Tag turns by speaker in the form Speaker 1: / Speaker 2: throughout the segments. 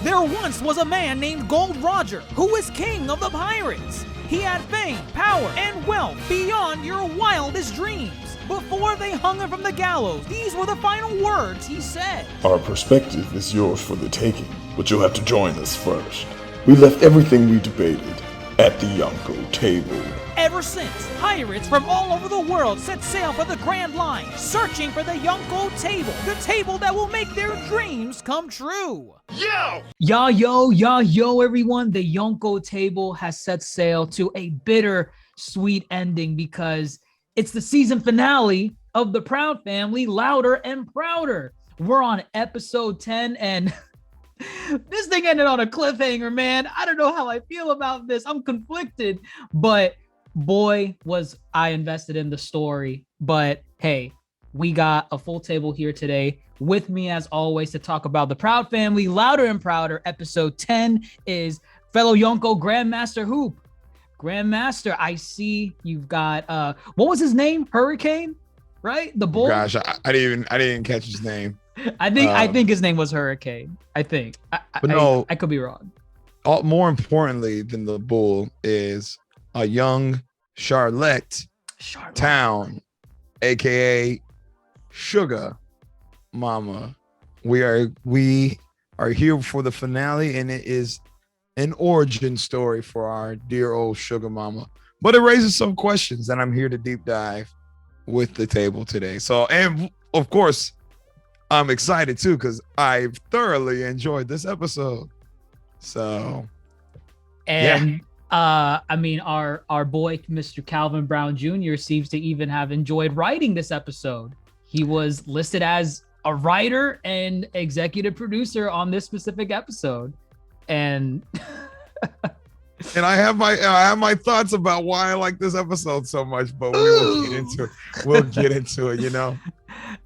Speaker 1: There once was a man named Gold Roger who was king of the pirates. He had fame, power, and wealth beyond your wildest dreams. Before they hung him from the gallows, these were the final words he said.
Speaker 2: Our perspective is yours for the taking, but you'll have to join us first. We left everything we debated at the Yonkō Table.
Speaker 1: Ever since, pirates from all over the world set sail for the Grand Line, searching for the Yonkō Table, the table that will make their dreams come true. Yo, everyone. The Yonkō Table has set sail to a bittersweet ending because it's the season finale of the Proud Family, Louder and Prouder. We're on episode 10, and this thing ended on a cliffhanger, man. I don't know how I feel about this. I'm conflicted, but boy, was I invested in the story. But hey, we got a full table here today. With me, as always, to talk about the Proud Family, Louder and Prouder. Episode 10 is fellow Yonkō GrandMasterHoop. Grandmaster, I see you've got what was his name? Hurricane, right? The bull.
Speaker 3: Gosh, I didn't catch his name.
Speaker 1: I think his name was Hurricane. I think. But no, I could be wrong.
Speaker 3: More importantly than the bull is a young Charlotte Towne, aka Suga Mama. We are here for the finale, and it is an origin story for our dear old Suga Mama. But it raises some questions, and I'm here to deep dive with the table today. So, and of course, I'm excited too because I've thoroughly enjoyed this episode. So,
Speaker 1: and I mean, our boy Mr. Calvin Brown Jr. seems to even have enjoyed writing this episode. He was listed as a writer and executive producer on this specific episode, and
Speaker 3: and I have my thoughts about why I like this episode so much, but we'll get into it, you know.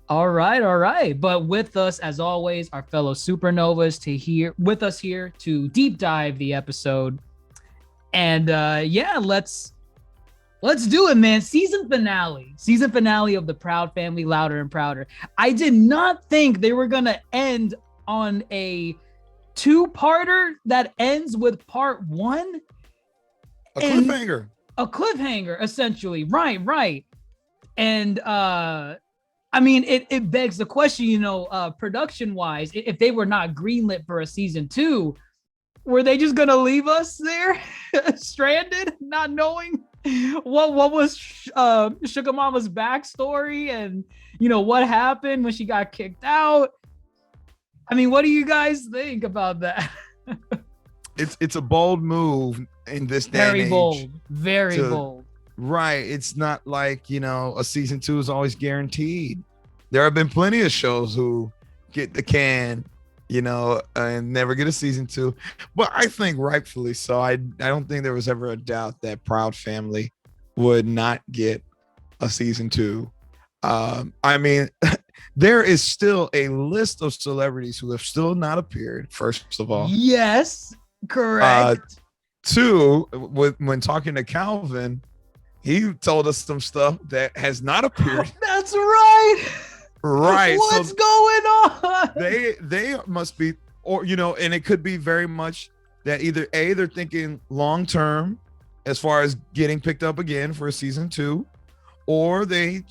Speaker 1: All right. But with us, as always, our fellow Supernovas with us here to deep dive the episode. And let's do it, man. Season finale of the Proud Family, Louder and Prouder. I did not think they were gonna end on a two-parter that ends with part one.
Speaker 3: A cliffhanger,
Speaker 1: essentially. Right. And I mean, it begs the question, production-wise, if they were not greenlit for a season 2, were they just gonna leave us there stranded, not knowing what was Suga Mama's backstory and what happened when she got kicked out? I mean, what do you guys think about that?
Speaker 3: It's a bold move in this day and age.
Speaker 1: Very bold.
Speaker 3: Right. It's not like, a season 2 is always guaranteed. There have been plenty of shows who get the can, and never get a season 2. But I think rightfully so. I don't think there was ever a doubt that Proud Family would not get a season 2. I mean, there is still a list of celebrities who have still not appeared, first of all.
Speaker 1: Yes, correct.
Speaker 3: 2, when talking to Calvin, he told us some stuff that has not appeared.
Speaker 1: That's right.
Speaker 3: Right.
Speaker 1: What's going on?
Speaker 3: They must be, and it could be very much that either A, they're thinking long term as far as getting picked up again for a season 2, or they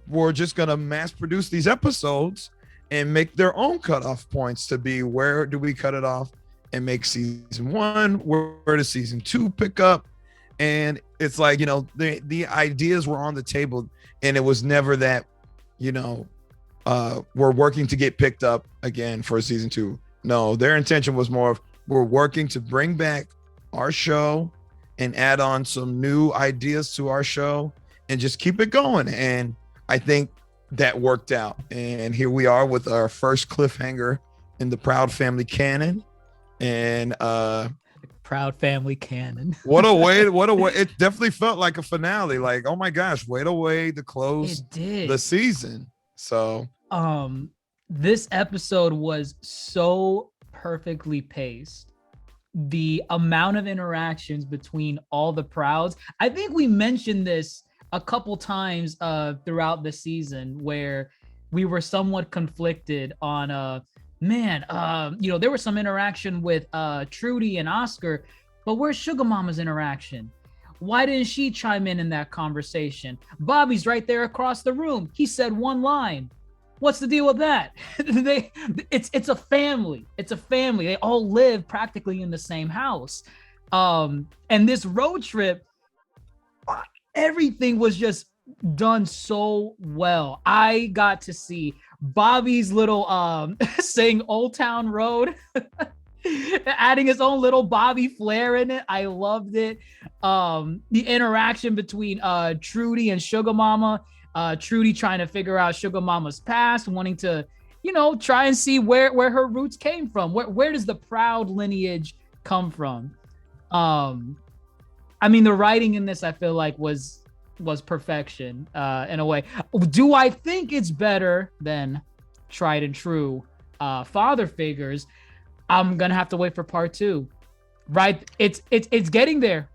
Speaker 3: were just going to mass produce these episodes and make their own cutoff points to be, where do we cut it off and make season 1? Where does season 2 pick up? And it's like, the ideas were on the table, and it was never that, we're working to get picked up again for season 2. No, their intention was more of, we're working to bring back our show and add on some new ideas to our show and just keep it going. And I think that worked out. And here we are with our first cliffhanger in the Proud Family canon. And
Speaker 1: Proud Family canon.
Speaker 3: What a way. It definitely felt like a finale. Like, oh my gosh, what a way to close the season. So
Speaker 1: this episode was so perfectly paced. The amount of interactions between all the Prouds. I think we mentioned this a couple times throughout the season, where we were somewhat conflicted on man, there was some interaction with Trudy and Oscar, but where's Sugar Mama's interaction? Why didn't she chime in that conversation? Bobby's right there across the room. He said one line. What's the deal with that? It's a family. It's a family. They all live practically in the same house. And this road trip, everything was just done so well. I got to see Bobby's little saying Old Town Road, adding his own little Bobby flair in it. I loved it. The interaction between Trudy and Sugar Mama. Trudy trying to figure out Sugar Mama's past, wanting to, try and see where her roots came from. Where does the proud lineage come from? I mean, the writing in this, I feel like was perfection in a way. Do I think it's better than tried and true father figures? I'm gonna have to wait for part 2. Right? It's getting there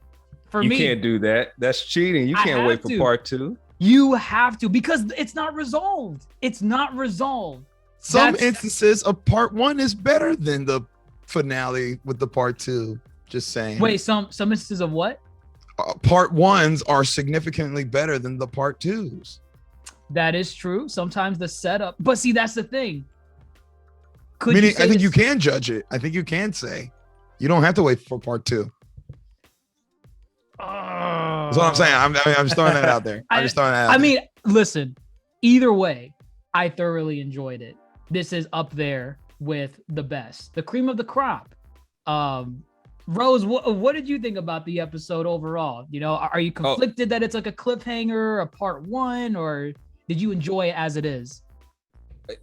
Speaker 1: for me.
Speaker 4: You can't do that. That's cheating. You can't wait for part 2.
Speaker 1: You have to, because it's not resolved. It's not resolved.
Speaker 3: Some instances of part 1 is better than the finale with the part 2. Just saying.
Speaker 1: Wait, some instances of what?
Speaker 3: Part 1s are significantly better than the part 2s.
Speaker 1: That is true. Sometimes the setup, but see, that's the thing.
Speaker 3: I think you can judge it. I think you can say you don't have to wait for part 2. That's what I'm saying. I'm just throwing that out there. I
Speaker 1: mean, listen, either way, I thoroughly enjoyed it. This is up there with the best, the cream of the crop. Rose, what did you think about the episode overall? Are you conflicted that it's like a cliffhanger, a part 1, or did you enjoy it as it is?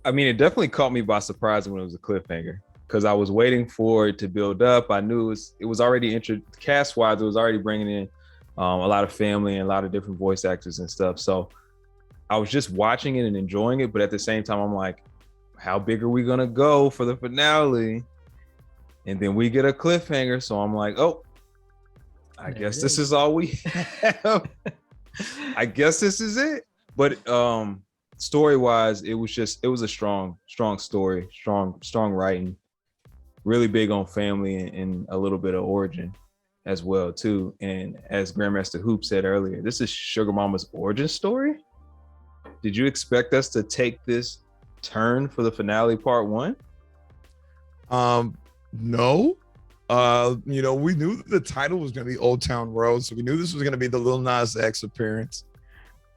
Speaker 4: I mean, it definitely caught me by surprise when it was a cliffhanger, because I was waiting for it to build up. I knew it was already cast-wise, it was already bringing in a lot of family and a lot of different voice actors and stuff. So I was just watching it and enjoying it, but at the same time, I'm like, how big are we gonna go for the finale? And then we get a cliffhanger, so I'm like, oh, I guess this is all we have. I guess this is it. But story-wise, it was a strong story, strong writing, really big on family and a little bit of origin as well too. And as Grandmaster Hoop said earlier, this is Sugar Mama's origin story. Did you expect us to take this turn for the finale part 1?
Speaker 3: No. We knew the title was going to be Old Town Road, so we knew this was going to be the Lil Nas X appearance,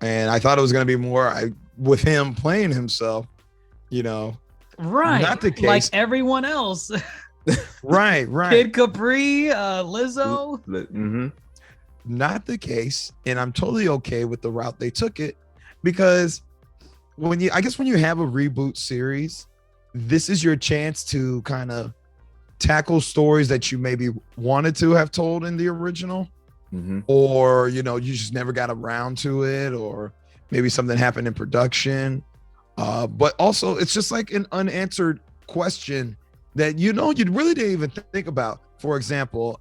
Speaker 3: and I thought it was going to be more with him playing himself.
Speaker 1: Right?
Speaker 3: Not the case.
Speaker 1: Like everyone else.
Speaker 3: Right.
Speaker 1: Kid Capri, Lizzo.
Speaker 4: Mm-hmm.
Speaker 3: Not the case, and I'm totally okay with the route they took it, because when you have a reboot series, this is your chance to kind of tackle stories that you maybe wanted to have told in the original, or you just never got around to it, or maybe something happened in production. But also, it's just like an unanswered question that you really didn't even think about. For example,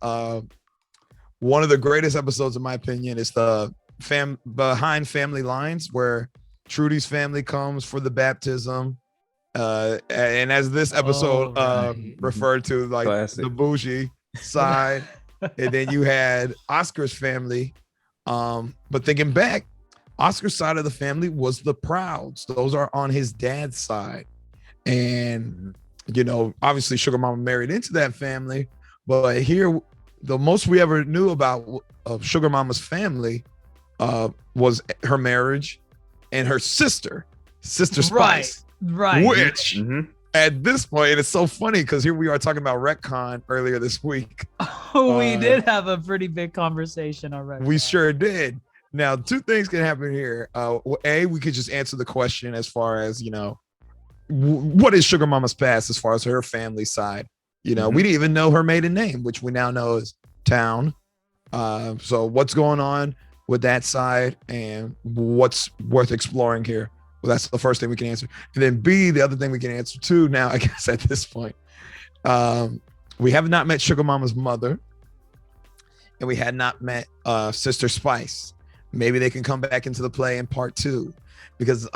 Speaker 3: one of the greatest episodes, in my opinion, is the Behind Family Lines, where Trudy's family comes for the baptism. And as this episode referred to, like classic, the bougie side, and then you had Oscar's family. But thinking back, Oscar's side of the family was the Prouds. Those are on his dad's side. And, obviously Sugar Mama married into that family. But here, the most we ever knew about of Sugar Mama's family was her marriage and her sister Spice.
Speaker 1: Right.
Speaker 3: Which at this point, it's so funny because here we are talking about retcon earlier this week.
Speaker 1: Oh, we did have a pretty big conversation already.
Speaker 3: We sure did. Now, two things can happen here. We could just answer the question as far as, what is Sugar Mama's past as far as her family side? We didn't even know her maiden name, which we now know is Towne. So what's going on with that side and what's worth exploring here? Well, that's the first thing we can answer. And then B, the other thing we can answer too now, I guess at this point, we have not met Sugar Mama's mother, and we had not met Sister Spice. Maybe they can come back into the play in part 2, because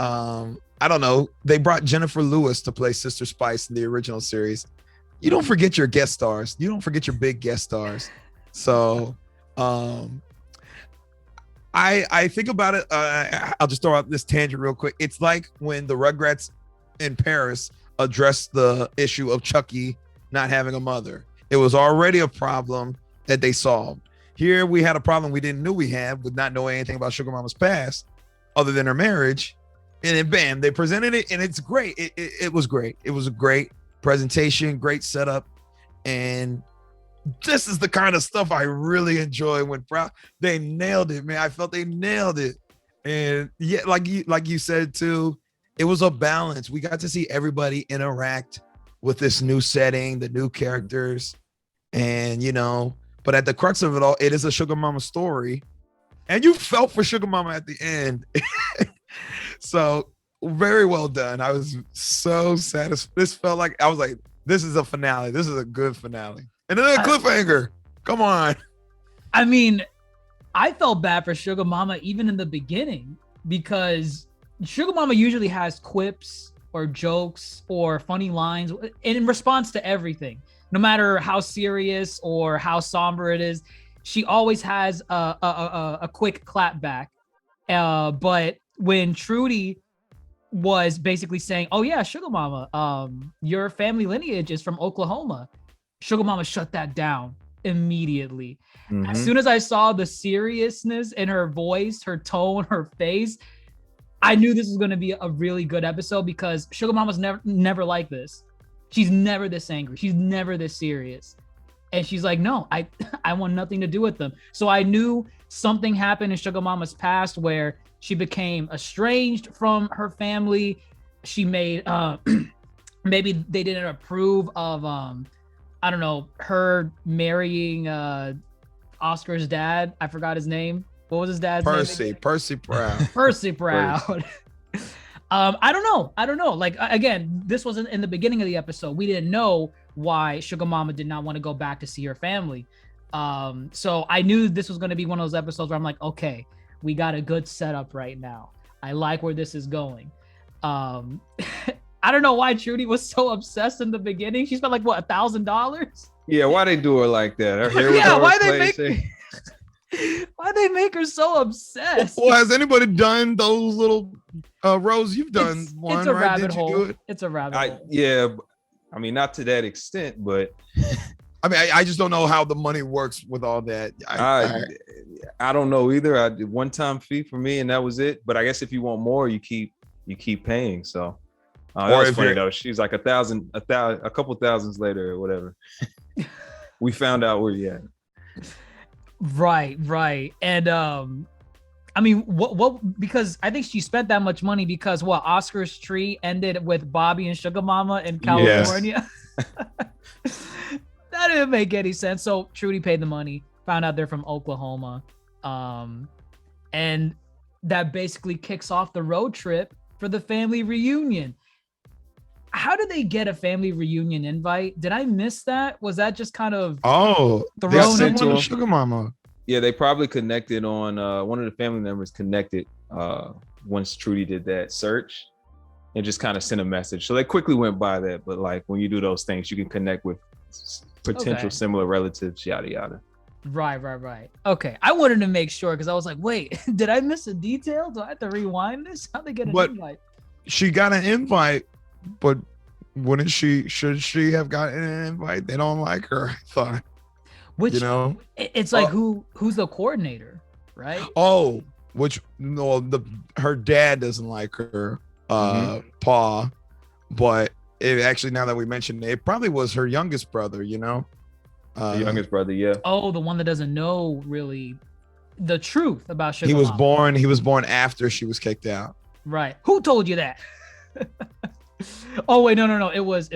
Speaker 3: I don't know. They brought Jennifer Lewis to play Sister Spice in the original series. You don't forget your guest stars. You don't forget your big guest stars. So I think about it. I'll just throw out this tangent real quick. It's like when the Rugrats in Paris addressed the issue of Chucky not having a mother. It was already a problem that they solved. Here we had a problem we didn't know we had with not knowing anything about Sugar Mama's past other than her marriage. And then bam, they presented it, and it's great. It was great. It was a great presentation, great setup, and this is the kind of stuff I really enjoy when they nailed it, man. I felt they nailed it, and yeah, like you said too, it was a balance. We got to see everybody interact with this new setting, the new characters, and but at the crux of it all, it is a Sugar Mama story, and you felt for Sugar Mama at the end. So very well done. I was so satisfied. This felt like I was like, this is a finale. This is a good finale. And then a cliffhanger. Come on.
Speaker 1: I mean, I felt bad for Sugar Mama even in the beginning because Sugar Mama usually has quips or jokes or funny lines in response to everything. No matter how serious or how somber it is, she always has a quick clap back. But when Trudy was basically saying, "Oh yeah, Sugar Mama, your family lineage is from Oklahoma," Sugar Mama shut that down immediately.
Speaker 4: Mm-hmm.
Speaker 1: As soon as I saw the seriousness in her voice, her tone, her face, I knew this was going to be a really good episode because Sugar Mama's never like this. She's never this angry. She's never this serious. And she's like, no, I want nothing to do with them. So I knew something happened in Sugar Mama's past where she became estranged from her family. She made, maybe they didn't approve of, I don't know, her marrying Oscar's dad. I forgot his name. What was his dad's name?
Speaker 3: Percy Proud.
Speaker 1: Percy Proud. I don't know. Like, again, this wasn't in the beginning of the episode. We didn't know why Sugar Mama did not want to go back to see her family. So I knew this was going to be one of those episodes where I'm like, okay, we got a good setup right now. I like where this is going. I don't know why Trudy was so obsessed in the beginning. She spent like what, $1,000?
Speaker 4: Yeah, why they do her like that? Her hair was
Speaker 1: Yeah,
Speaker 4: all
Speaker 1: why
Speaker 4: replaced.
Speaker 1: why they make her so obsessed?
Speaker 3: Well, has anybody done those little Rose? You've done one,
Speaker 1: it's a
Speaker 3: right?
Speaker 1: rabbit
Speaker 3: Did
Speaker 1: hole.
Speaker 3: you do it?
Speaker 1: It's a rabbit hole.
Speaker 4: Yeah, I mean, not to that extent, but
Speaker 3: I mean, I just don't know how the money works with all that.
Speaker 4: I don't know either. I did one-time fee for me, and that was it. But I guess if you want more, you keep paying. So that was funny though. She's like a couple thousands later or whatever. We found out where you at.
Speaker 1: Right. And I mean, what? Because I think she spent that much money because Oscar's tree ended with Bobby and Sugar Mama in California. Yes. That didn't make any sense. So Trudy paid the money. Found out they're from Oklahoma, and that basically kicks off the road trip for the family reunion. How did they get a family reunion invite? Did I miss that? Was that just kind of
Speaker 3: thrown into Sugar Mama?
Speaker 4: Yeah, they probably connected on one of the family members connected once Trudy did that search and just kind of sent a message. So they quickly went by that. But like when you do those things, you can connect with potential similar relatives, yada yada.
Speaker 1: Right. Okay, I wanted to make sure because I was like, wait, did I miss a detail? Do I have to rewind this? How'd they get an invite?
Speaker 3: She got an invite, but should she have gotten an invite? They don't like her, I thought.
Speaker 1: Which, it's like who's the coordinator, right?
Speaker 3: Oh, her dad doesn't like her, Pa, but actually, now that we mentioned it, it probably was her youngest brother, the
Speaker 4: youngest brother, yeah.
Speaker 1: Oh, the one that doesn't know really the truth about Sugar
Speaker 3: Mama. He was born after she was kicked out.
Speaker 1: Right. Who told you that? Oh wait, no. It was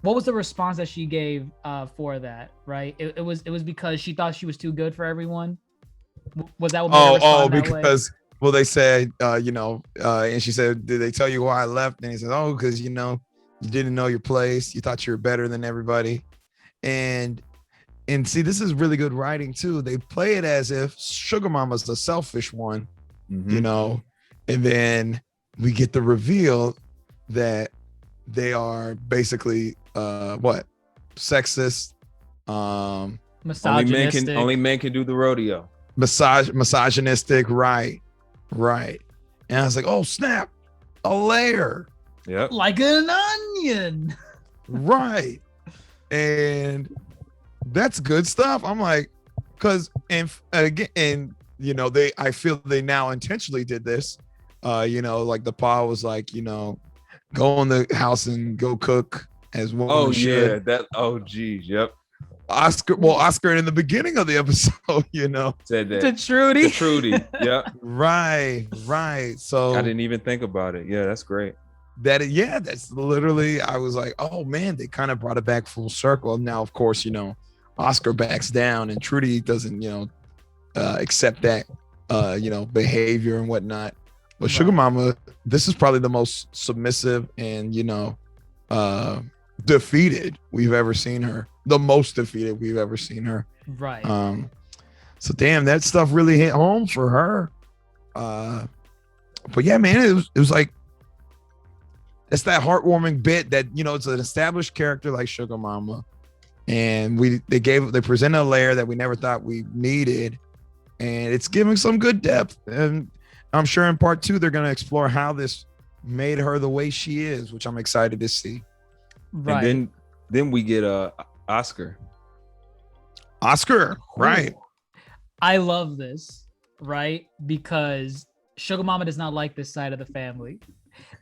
Speaker 1: what was the response that she gave for that, right? It was because she thought she was too good for everyone. Was that what made her respond that
Speaker 3: because
Speaker 1: way?
Speaker 3: Well, they said, and she said, did they tell you why I left? And he said, oh, because, you didn't know your place. You thought you were better than everybody. And see, this is really good writing too. They play it as if Sugar Mama's the selfish one, And then we get the reveal that they are basically sexist,
Speaker 1: Misogynistic.
Speaker 4: Only men can do the rodeo.
Speaker 3: misogynistic, right. And I was like, oh snap, a layer.
Speaker 4: Yep.
Speaker 1: Like an onion.
Speaker 3: Right. And that's good stuff. I'm like, because and I feel they now intentionally did this. Like the pa was like, go in the house and go cook as well.
Speaker 4: Oh yeah, geez, yep.
Speaker 3: Oscar in the beginning of the episode,
Speaker 4: said that
Speaker 1: To Trudy.
Speaker 4: Yep.
Speaker 3: Right. So
Speaker 4: I didn't even think about it. Yeah, that's great.
Speaker 3: That's literally, I was like, oh man, they kind of brought it back full circle. Now, of course, Oscar backs down and Trudy doesn't, accept that, behavior and whatnot. But Sugar Mama, this is probably the most submissive and, defeated we've ever seen her. The most defeated we've ever seen her.
Speaker 1: Right.
Speaker 3: So damn, that stuff really hit home for her. But yeah, man, it was like, it's that heartwarming bit that, it's an established character like Sugar Mama. And they presented a layer that we never thought we needed. And it's giving some good depth. And I'm sure in part 2, they're going to explore how this made her the way she is, which I'm excited to see.
Speaker 1: Right.
Speaker 4: And then we get Oscar,
Speaker 3: right.
Speaker 1: I love this, right? Because Sugar Mama does not like this side of the family.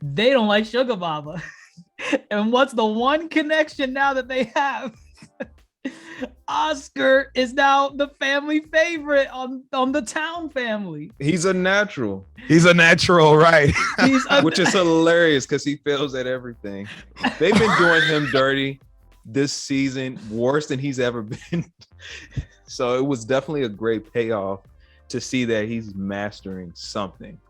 Speaker 1: They don't like Sugar Mama. And what's the one connection now that they have? Oscar is now the family favorite on the Towne family.
Speaker 4: He's a natural,
Speaker 3: right?
Speaker 4: Which is hilarious because he fails at everything. They've been doing him dirty this season, worse than he's ever been. So it was definitely a great payoff to see that he's mastering something.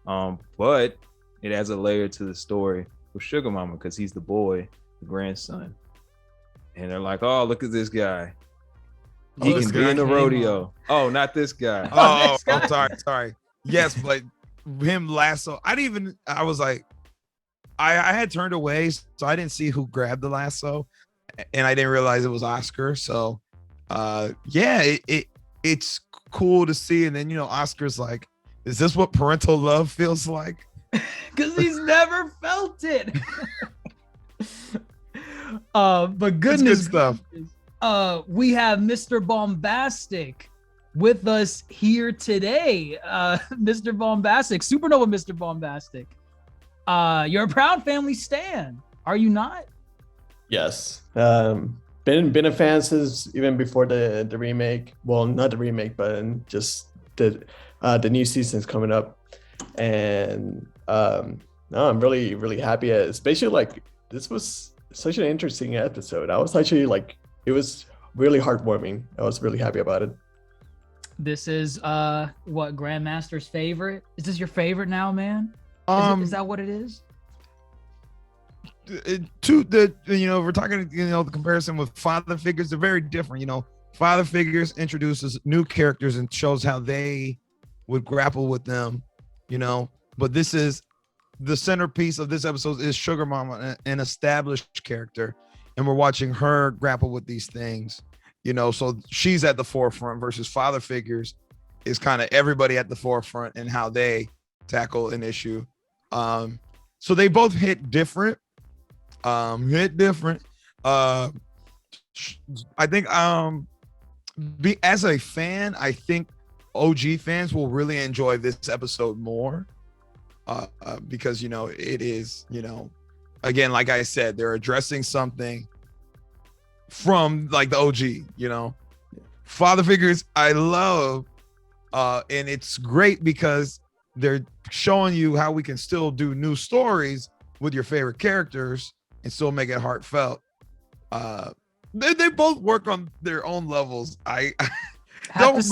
Speaker 4: But it adds a layer to the story with Sugar Mama because he's the boy, the grandson. And they're like, oh, look at this guy. He can be in the rodeo. Oh, not this guy.
Speaker 3: Oh, I'm sorry. Yes, but him lasso. I was like, I had turned away, so I didn't see who grabbed the lasso. And I didn't realize it was Oscar. So it's cool to see. And then, Oscar's like, is this what parental love feels like?
Speaker 1: Because he's never felt it. But goodness,
Speaker 3: good stuff.
Speaker 1: We have MrBombastic with us here today. MrBombastic, Supernova Mr. Bombastic. You're a proud family stan, are you not?
Speaker 5: Yes. Been a fan since even before the remake. Well, not the remake, but just the new season's coming up. And no, I'm really, really happy. Especially like this was such an interesting episode. I was actually like, it was really heartwarming. I was really happy about it.
Speaker 1: This is what Grandmaster's favorite? Is this your favorite now, man? Is that what it is?
Speaker 3: We're talking, the comparison with father figures are very different. Father figures introduces new characters and shows how they would grapple with them, but this is the centerpiece of this episode is Sugar Mama, an established character, and we're watching her grapple with these things, so she's at the forefront versus father figures is kind of everybody at the forefront and how they tackle an issue. So they both hit different. I think as a fan, I think OG fans will really enjoy this episode more because it is, again, like I said, they're addressing something from like the OG, father figures I love, and it's great because they're showing you how we can still do new stories with your favorite characters and still make it heartfelt. They both work on their own levels. Don't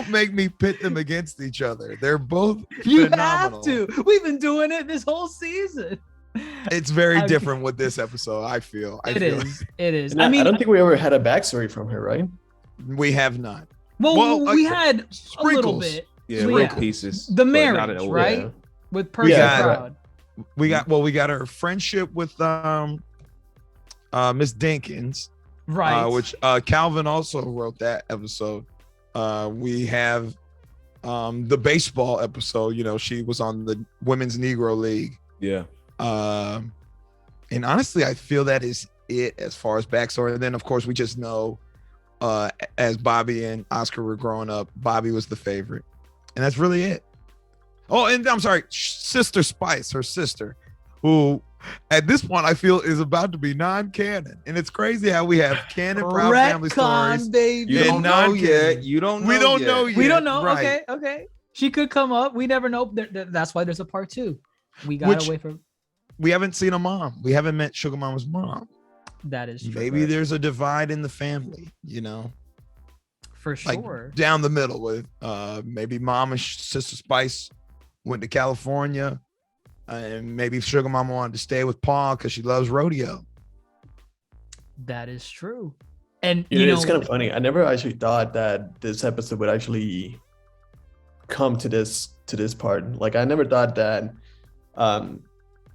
Speaker 3: make me pit them against each other. They're both phenomenal.
Speaker 1: Have to. We've been doing it this whole season.
Speaker 3: It's very different with this episode, I feel.
Speaker 1: It is.
Speaker 5: And I don't think we ever had a backstory from her, right?
Speaker 3: We have not.
Speaker 1: Well, we had
Speaker 3: sprinkles.
Speaker 1: a little bit.
Speaker 4: Yeah,
Speaker 1: So,
Speaker 4: real
Speaker 1: yeah.
Speaker 4: pieces.
Speaker 1: The
Speaker 4: but not
Speaker 1: marriage,
Speaker 4: an old-
Speaker 1: right?
Speaker 5: Yeah.
Speaker 1: With Percy
Speaker 5: Yeah.
Speaker 1: Proud.
Speaker 3: we got her friendship with Miss Dinkins,
Speaker 1: Right.
Speaker 3: which Calvin also wrote that episode. We have the baseball episode. You know, she was on the Women's Negro League.
Speaker 4: Yeah.
Speaker 3: And honestly, I feel that is it as far as backstory. And then, of course, we just know as Bobby and Oscar were growing up, Bobby was the favorite. And that's really it. Oh, and I'm sorry, Sister Spice, her sister, who at this point I feel is about to be non-canon. And it's crazy how we have canon Proud Family
Speaker 1: Retcon,
Speaker 3: stories.
Speaker 1: baby.
Speaker 4: You
Speaker 3: And
Speaker 4: don't know
Speaker 3: non-canon.
Speaker 4: yet. You don't know
Speaker 3: We don't
Speaker 4: yet.
Speaker 3: know yet.
Speaker 1: We don't know.
Speaker 3: Right.
Speaker 1: Okay. She could come up. We never know. That's why there's a part 2. We gotta wait for.
Speaker 3: We haven't seen a mom. We haven't met Sugar Mama's mom.
Speaker 1: That is true.
Speaker 3: Maybe there's a divide in the family, you know,
Speaker 1: for
Speaker 3: like
Speaker 1: sure.
Speaker 3: down the middle with maybe Mom and Sister Spice went to California, and maybe Sugar Mama wanted to stay with Paul because she loves rodeo.
Speaker 1: That is true. And
Speaker 5: You
Speaker 1: you
Speaker 5: know,
Speaker 1: know,
Speaker 5: it's kind of funny. I never actually thought that this episode would actually come to this part. Like, I never thought that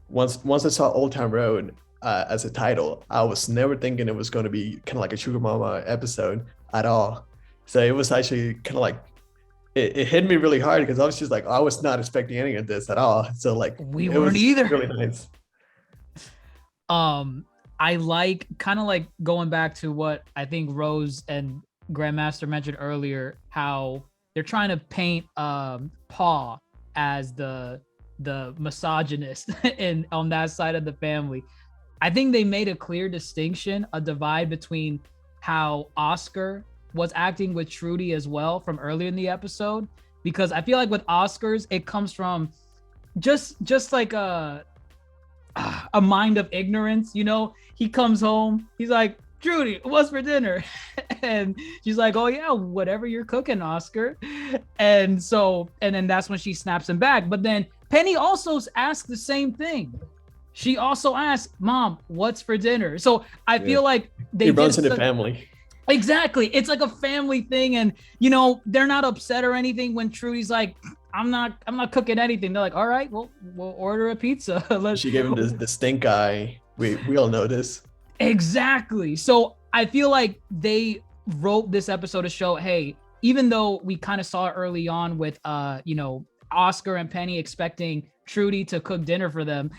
Speaker 5: once I saw Old Town Road as a title, I was never thinking it was going to be kind of like a Sugar Mama episode at all. So it was actually kind of like it hit me really hard because I was just like, I was not expecting any of this at all. So like
Speaker 1: we
Speaker 5: it
Speaker 1: weren't
Speaker 5: was
Speaker 1: either.
Speaker 5: really nice.
Speaker 1: I like kind of like going back to what I think Rose and Grandmaster mentioned earlier, how they're trying to paint Paul as the misogynist and on that side of the family. I think they made a clear distinction, a divide between how Oscar was acting with Trudy as well from earlier in the episode, because I feel like with Oscars, it comes from just like a mind of ignorance, you know. He comes home, he's like, Trudy, what's for dinner? And she's like, oh yeah, whatever you're cooking, Oscar. And then that's when she snaps him back. But then Penny also asks the same thing. She also asks, Mom, what's for dinner? So I feel like
Speaker 5: It runs in the family.
Speaker 1: Exactly. It's like a family thing. And you know, they're not upset or anything when Trudy's like, I'm not cooking anything. They're like, all right, we'll order a pizza.
Speaker 5: She gave him the stink eye. We all know this.
Speaker 1: Exactly. So I feel like they wrote this episode to show, hey, even though we kind of saw it early on with you know, Oscar and Penny expecting Trudy to cook dinner for them,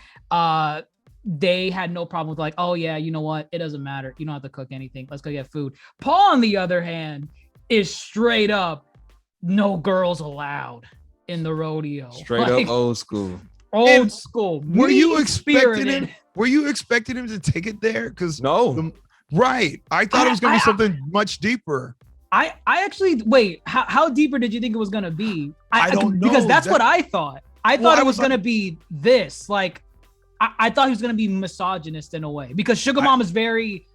Speaker 1: they had no problem with like, oh yeah, you know what? It doesn't matter. You don't have to cook anything. Let's go get food. Paul, on the other hand, is straight up no girls allowed in the rodeo.
Speaker 4: Straight
Speaker 1: Like,
Speaker 4: up old school.
Speaker 1: Old school.
Speaker 3: Were you
Speaker 1: mean-spirited.
Speaker 3: expecting him? Were you expecting him to take it there? Because
Speaker 4: No.
Speaker 3: right, I thought it was going to be something much deeper.
Speaker 1: I actually wait. How deeper did you think it was gonna be?
Speaker 3: I don't know.
Speaker 1: Because that's what I thought. I thought
Speaker 3: I
Speaker 1: it was
Speaker 3: was
Speaker 1: gonna be this. Like, I thought he was gonna be misogynist in a way because Sugar Mom is very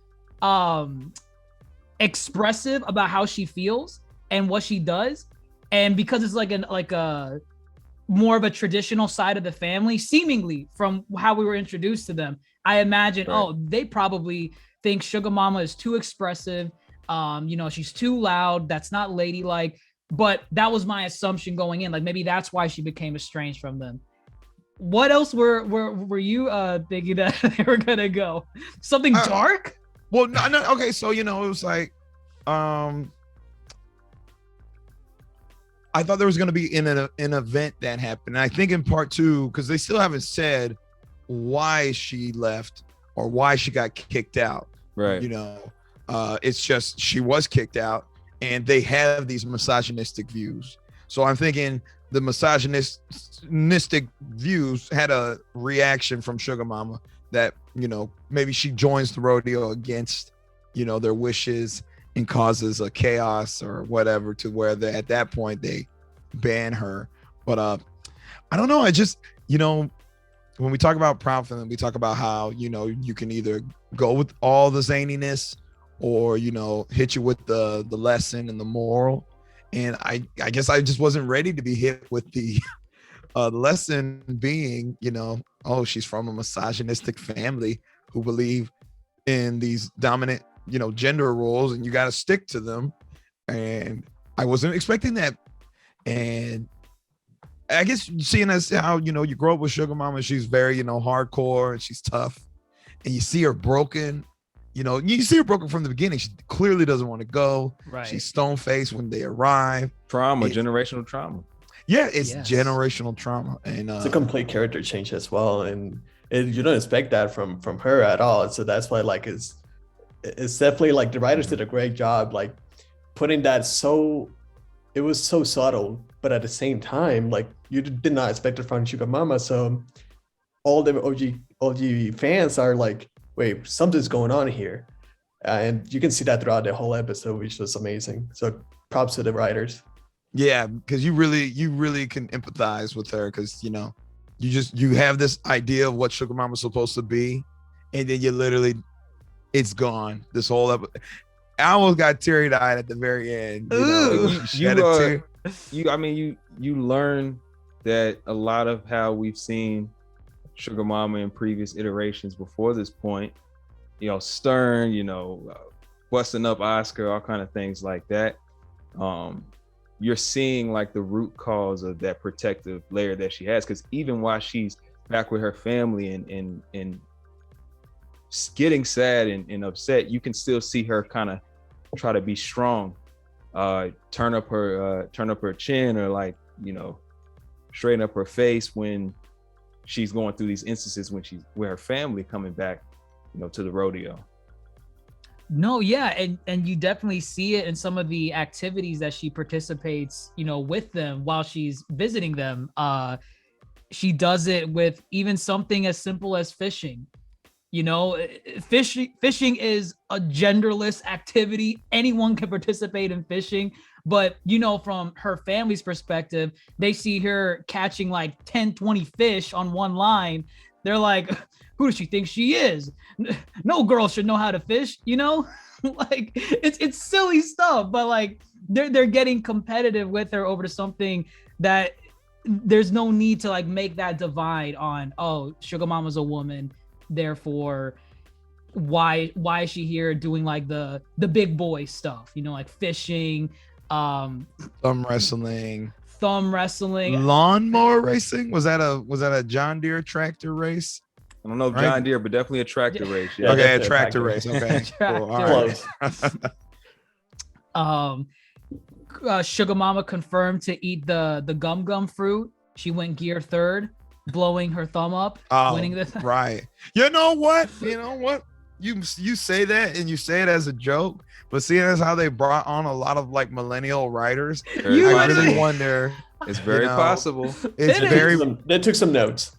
Speaker 1: expressive about how she feels and what she does, and because it's like a more of a traditional side of the family, seemingly from how we were introduced to them. I imagine,
Speaker 4: Right.
Speaker 1: they probably think Sugar Mama is too expressive. You know, she's too loud. That's not ladylike. But that was my assumption going in. Like maybe that's why she became estranged from them. What else were you thinking that they were gonna go? Something dark?
Speaker 3: Well, no. Okay, so you know, it was like, I thought there was going to be an event that happened. And I think in part 2, because they still haven't said why she left or why she got kicked out.
Speaker 4: Right.
Speaker 3: You know, it's just she was kicked out, and they have these misogynistic views. So I'm thinking the misogynistic views had a reaction from Sugar Mama that, you know, maybe she joins the rodeo against, you know, their wishes and causes a chaos or whatever, to where they, at that point they ban her. But I don't know. I just, you know, when we talk about Proud Family, we talk about how, you know, you can either go with all the zaniness or, you know, hit you with the lesson and the moral. And I guess I just wasn't ready to be hit with the lesson being, you know, oh, she's from a misogynistic family who believe in these dominant, you know, gender roles, and you got to stick to them. And I wasn't expecting that. And I guess seeing as how, you grow up with Suga Mama, she's very, hardcore and she's tough. And you see her broken, you see her broken from the beginning. She clearly doesn't want to go.
Speaker 1: Right.
Speaker 3: She's stone-faced when they arrive.
Speaker 4: Generational trauma.
Speaker 3: Yeah, it's generational trauma. And
Speaker 5: it's a complete character change as well. And you don't expect that from her at all. So that's why like it's definitely like the writers did a great job like putting that it was so subtle, but at the same time, like you did not expect it from Suga Mama. So all the OG fans are like, wait, something's going on here. And you can see that throughout the whole episode, which was amazing. So props to the writers. Yeah,
Speaker 3: because you really can empathize with her because, you have this idea of what Suga Mama's supposed to be. And then it's gone. This whole episode. I almost got teary-eyed at the very end.
Speaker 4: You learn that a lot of how we've seen Suga Mama in previous iterations before this point, stern, busting up Oscar, all kind of things like that. You're seeing like the root cause of that protective layer that she has, because even while she's back with her family and getting sad and upset, you can still see her kind of try to be strong, turn up her chin, or like straighten up her face when she's going through these instances when she's with her family coming back to the rodeo.
Speaker 1: No, yeah, and you definitely see it in some of the activities that she participates with them while she's visiting them. She does it with even something as simple as fishing. Fishing is a genderless activity. Anyone can participate in fishing, but from her family's perspective, they see her catching like 10, 20 fish on one line. They're like, who does she think she is? No girl should know how to fish, like it's silly stuff, but like they're getting competitive with her over something that there's no need to like make that divide on, oh, Suga Mama's a woman, therefore why is she here doing like the big boy stuff, like fishing,
Speaker 3: thumb wrestling,
Speaker 1: lawnmower
Speaker 3: racing. Was that a John Deere tractor race?
Speaker 4: I don't know if John Deere, but definitely a tractor race.
Speaker 3: Yeah. Okay, a tractor race. Okay. Cool. All
Speaker 1: right. Suga Mama confirmed to eat the gum fruit. She went gear third, blowing her thumb up, winning the
Speaker 3: right. You know what? You say that and you say it as a joke, but seeing as how they brought on a lot of like millennial writers, I really wonder.
Speaker 4: It's very possible.
Speaker 5: They took some notes.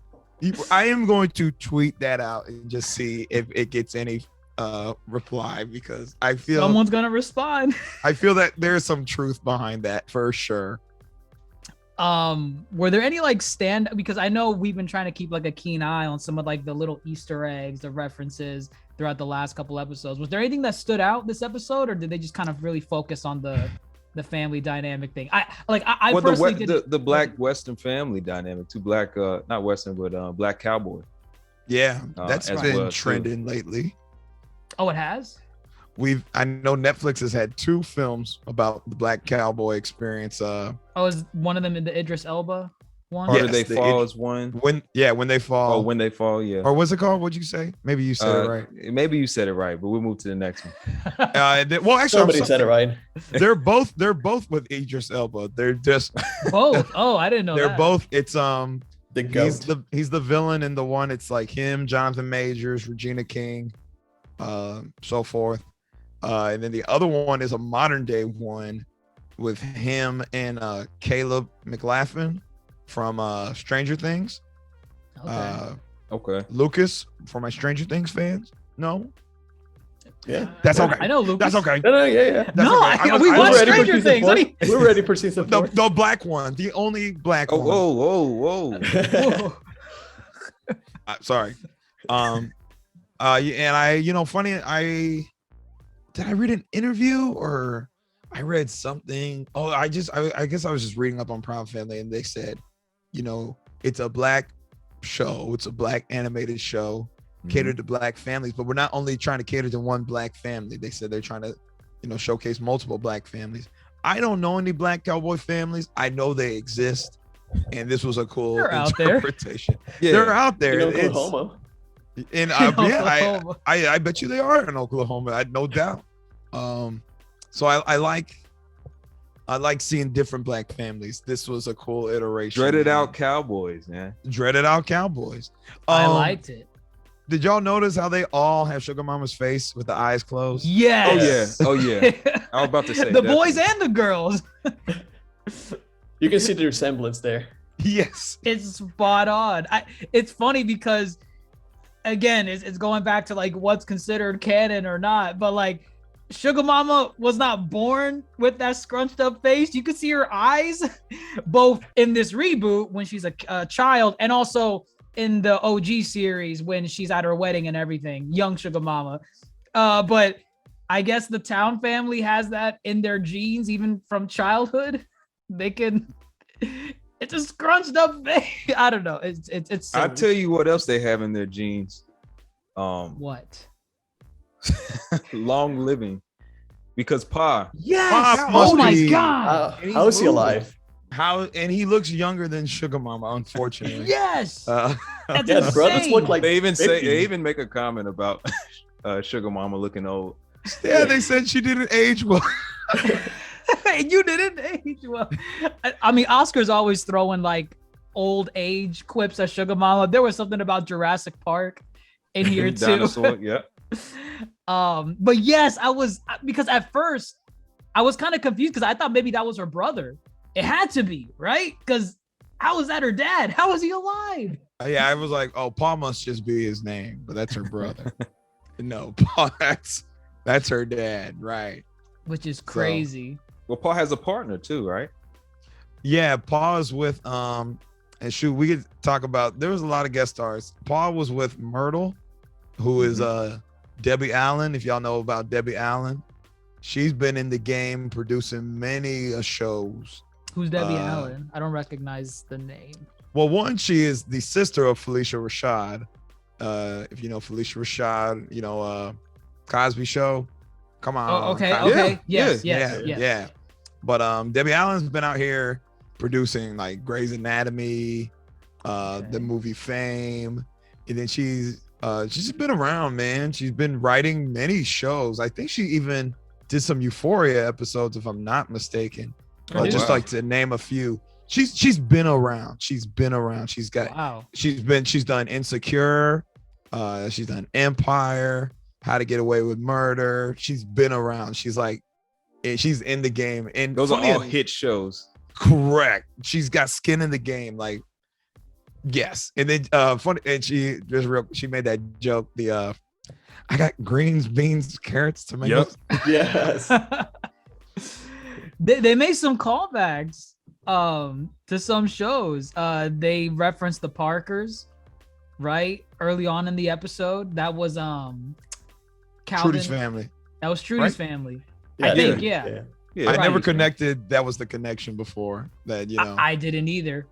Speaker 3: I am going to tweet that out and just see if it gets any reply, because I feel
Speaker 1: someone's gonna respond.
Speaker 3: I feel that there's some truth behind that for sure.
Speaker 1: Were there any like because I know we've been trying to keep like a keen eye on some of like the little Easter eggs, the references throughout the last couple episodes. Was there anything that stood out this episode, or did they just kind of really focus on the family dynamic thing? I personally
Speaker 4: the black Western family dynamic, two black not Western but black cowboy.
Speaker 3: Yeah, that's been trending lately.
Speaker 1: Oh, it has?
Speaker 3: I know Netflix has had 2 films about the black cowboy experience.
Speaker 1: Is one of them in the Idris Elba one?
Speaker 4: Or Did They Fall is one.
Speaker 3: When They Fall.
Speaker 4: Oh, When They Fall, yeah.
Speaker 3: Or what's it called? What'd you say? Maybe you said it right.
Speaker 4: Maybe you said it right, but we'll move to the next one.
Speaker 3: Well, actually,
Speaker 5: somebody said it right.
Speaker 3: They're both with Idris Elba. They're just
Speaker 1: both. Oh, I didn't know
Speaker 3: they're
Speaker 1: that.
Speaker 3: both. It's
Speaker 5: the goat.
Speaker 3: He's the villain in the one. It's like him, Jonathan Majors, Regina King, so forth. And then the other one is a modern day one with him and Caleb McLaughlin from Stranger Things.
Speaker 4: Okay.
Speaker 3: Lucas, for my Stranger Things fans. No.
Speaker 5: Yeah,
Speaker 3: that's okay.
Speaker 1: I know Lucas.
Speaker 3: That's okay.
Speaker 5: No, yeah.
Speaker 1: We watched Stranger Things.
Speaker 5: We're ready for season 4.
Speaker 3: The black one, the only black one.
Speaker 4: Whoa.
Speaker 3: Sorry. And funny. Did I read an interview or I read something? Oh, I guess I was just reading up on Proud Family, and they said, it's a black show. It's a black animated show catered to black families, but we're not only trying to cater to one black family. They said they're trying to, showcase multiple black families. I don't know any black cowboy families. I know they exist, and this was a cool
Speaker 1: They're out there.
Speaker 3: interpretation.
Speaker 4: Yeah.
Speaker 3: They're out there.
Speaker 5: In
Speaker 3: It's-
Speaker 5: Oklahoma.
Speaker 3: And
Speaker 1: Oklahoma.
Speaker 3: I bet you they are in Oklahoma. I no doubt. So I like seeing different black families. This was a cool iteration.
Speaker 4: Dreaded out Cowboys, man.
Speaker 3: Dreaded out Cowboys.
Speaker 1: I liked it.
Speaker 3: Did y'all notice how they all have Sugar Mama's face with the eyes closed?
Speaker 1: Yes.
Speaker 4: Oh yeah. I was about to say
Speaker 1: the
Speaker 4: definitely.
Speaker 1: boys and the girls.
Speaker 5: You can see the resemblance there.
Speaker 3: Yes.
Speaker 1: It's spot on. It's funny because, again, it's going back to like what's considered canon or not. But like, Sugar Mama was not born with that scrunched up face. You could see her eyes, both in this reboot when she's a child, and also in the OG series when she's at her wedding and everything, young Sugar Mama. But I guess the Towne family has that in their genes, even from childhood. They can. It's a scrunched up face. I don't know. It's.
Speaker 4: I'll tell you what else they have in their genes.
Speaker 1: What?
Speaker 4: Long living, because Pa.
Speaker 1: Yes.
Speaker 3: Pop
Speaker 1: Oh
Speaker 3: must
Speaker 1: my
Speaker 3: be-
Speaker 1: God.
Speaker 3: And he's
Speaker 5: How is he
Speaker 3: moving.
Speaker 5: alive?
Speaker 3: And he looks younger than Sugar Mama, unfortunately.
Speaker 1: Yes. That's
Speaker 5: Yeah, the brothers
Speaker 1: insane.
Speaker 5: look like
Speaker 4: They even say
Speaker 5: 50.
Speaker 4: they even make a comment about Sugar Mama looking old.
Speaker 3: Yeah, they said she didn't age well.
Speaker 1: You didn't age well. I mean, Oscar's always throwing like old age quips at Sugar Mama. There was something about Jurassic Park in here too.
Speaker 4: Dinosaur, yeah.
Speaker 1: But yes, because at first I was kind of confused because I thought maybe that was her brother. It had to be, right? Because how is that her dad? How is he alive?
Speaker 3: Yeah, I was like, oh, Paul must just be his name, but that's her brother. No, Paul, that's her dad, right?
Speaker 1: Which is crazy.
Speaker 4: Well, Pa has a partner too, right?
Speaker 3: Yeah, Paul is with and shoot, we could talk about. There was a lot of guest stars. Paul was with Myrtle, who is Debbie Allen. If y'all know about Debbie Allen, she's been in the game producing many shows.
Speaker 1: Who's Debbie Allen? I don't recognize the name.
Speaker 3: Well, one, she is the sister of Felicia Rashad. If you know Felicia Rashad, you know Cosby Show. Come on.
Speaker 1: Oh, okay.
Speaker 3: Cosby.
Speaker 1: Okay. Yes.
Speaker 3: Yeah,
Speaker 1: Yes.
Speaker 3: yeah. But Debbie Allen's been out here producing like Grey's Anatomy, the movie Fame, and then she's just been around, man. She's been writing many shows. I think she even did some Euphoria episodes, if I'm not mistaken. Just like to name a few. She's been around. She's been around. She's done Insecure. She's done Empire, How to Get Away with Murder. She's been around. She's in the game. And
Speaker 4: Those are all hit shows.
Speaker 3: Correct. She's got skin in the game. Like, yes. And then funny, and she made that joke. I got greens, beans, carrots, tomatoes.
Speaker 4: Yep.
Speaker 5: Yes.
Speaker 1: They made some callbacks to some shows. They referenced the Parkers, right? Early on in the episode. That was Calvin.
Speaker 3: Trudy's family.
Speaker 1: That was Trudy's family. I think, yeah.
Speaker 3: I never connected. That was the connection before that, you know.
Speaker 1: I didn't either.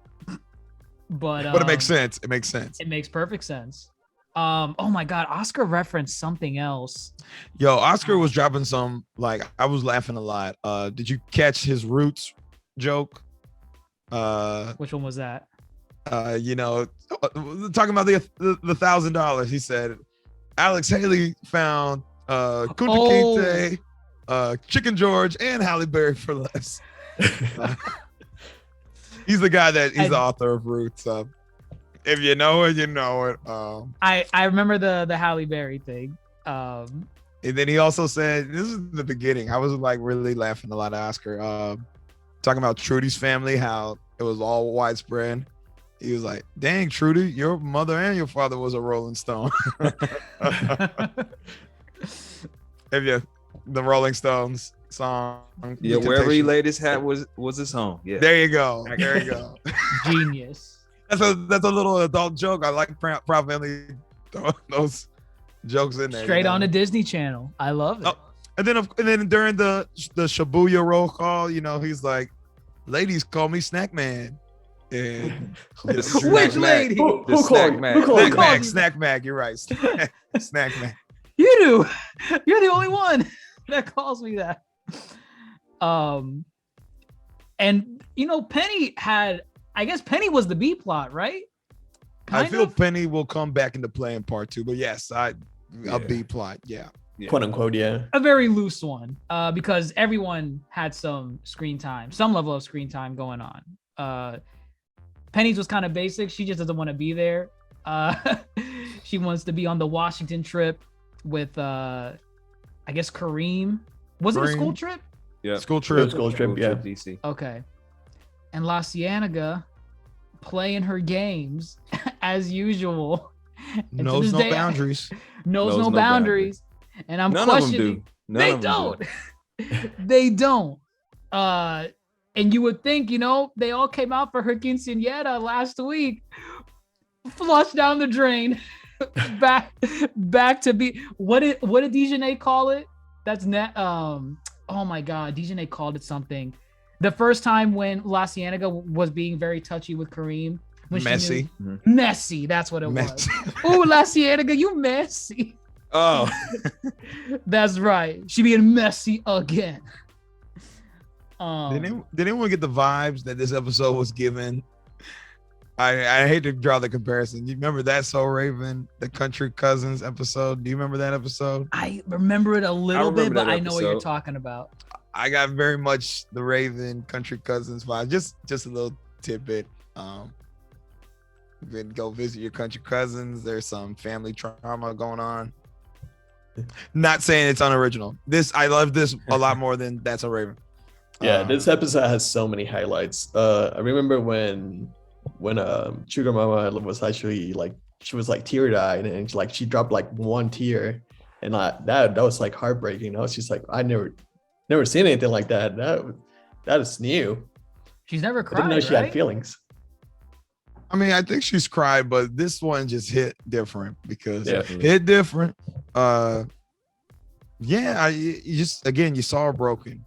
Speaker 1: But
Speaker 3: it makes sense. It makes sense.
Speaker 1: It makes perfect sense. Oh my God, Oscar referenced something else.
Speaker 3: Yo, Oscar was dropping some, like, I was laughing a lot. Did you catch his roots joke?
Speaker 1: Which one was that?
Speaker 3: You know, talking about the $1,000. He said Alex Haley found Kunta Kinte, Chicken George, and Halle Berry for less. He's the guy he's the author of Roots. If you know it, you know it.
Speaker 1: I remember the Halle Berry thing.
Speaker 3: And then he also said, this is the beginning. I was like really laughing a lot at Oscar. Talking about Trudy's family, how it was all widespread. He was like, dang, Trudy, your mother and your father was a Rolling Stone. The Rolling Stones song.
Speaker 4: Yeah, wherever he laid his hat was his home. Yeah.
Speaker 3: There you go. There you go.
Speaker 1: Genius.
Speaker 3: That's a little adult joke. I like Proud Family throwing those jokes in there.
Speaker 1: Straight on the Disney Channel. I love it.
Speaker 3: Oh, and then during the Shibuya roll call, you know, he's like, ladies call me Snack Man. And
Speaker 1: Which lady?
Speaker 5: Who called?
Speaker 3: Snack Mac. You're right. Snack Man.
Speaker 1: You do. You're the only one that calls me that. And Penny I guess Penny was the B plot, right?
Speaker 3: I feel Penny will come back into play in part 2, but yes, a B plot,
Speaker 5: quote unquote,
Speaker 1: a very loose one, because everyone had some level of screen time going on. Penny's was kind of basic. She just doesn't want to be there. She wants to be on the Washington trip with, I guess, Kareem. Was it a school trip?
Speaker 4: Yeah,
Speaker 3: school trip,
Speaker 5: yeah.
Speaker 4: DC.
Speaker 1: Okay. And La Cienega playing her games as usual. And
Speaker 3: knows no boundaries.
Speaker 1: Knows no boundaries. And I'm questioning. They don't. They don't. And you would think, they all came out for her quinceañera last week, flushed down the drain, back to be. What did DrJace call it? That's net. Oh my God, DrJace called it something. The first time when La Cienega was being very touchy with Kareem, when
Speaker 3: messy,
Speaker 1: messy. That's what it was. Ooh, La Cienega, you messy.
Speaker 4: Oh,
Speaker 1: that's right. She being messy again.
Speaker 3: Did anyone get the vibes that this episode was given? I hate to draw the comparison. You remember that So Raven, the Country Cousins episode? Do you remember that episode?
Speaker 1: I remember it a little bit, but I know what you're talking about.
Speaker 3: I got very much the Raven Country Cousins vibe. Just a little tidbit. You can go visit your country cousins. There's some family trauma going on. Not saying it's unoriginal. I love this a lot more than That's So Raven.
Speaker 5: Yeah, this episode has so many highlights. I remember when Suga Mama was actually she was teary-eyed, and she dropped one tear, and that was heartbreaking. I was just I never seen anything like that. That is new.
Speaker 1: She's never cried.
Speaker 5: I didn't know she had feelings.
Speaker 3: I mean, I think she's cried, but this one just hit different because
Speaker 5: Definitely.
Speaker 3: hit different. You saw her broken.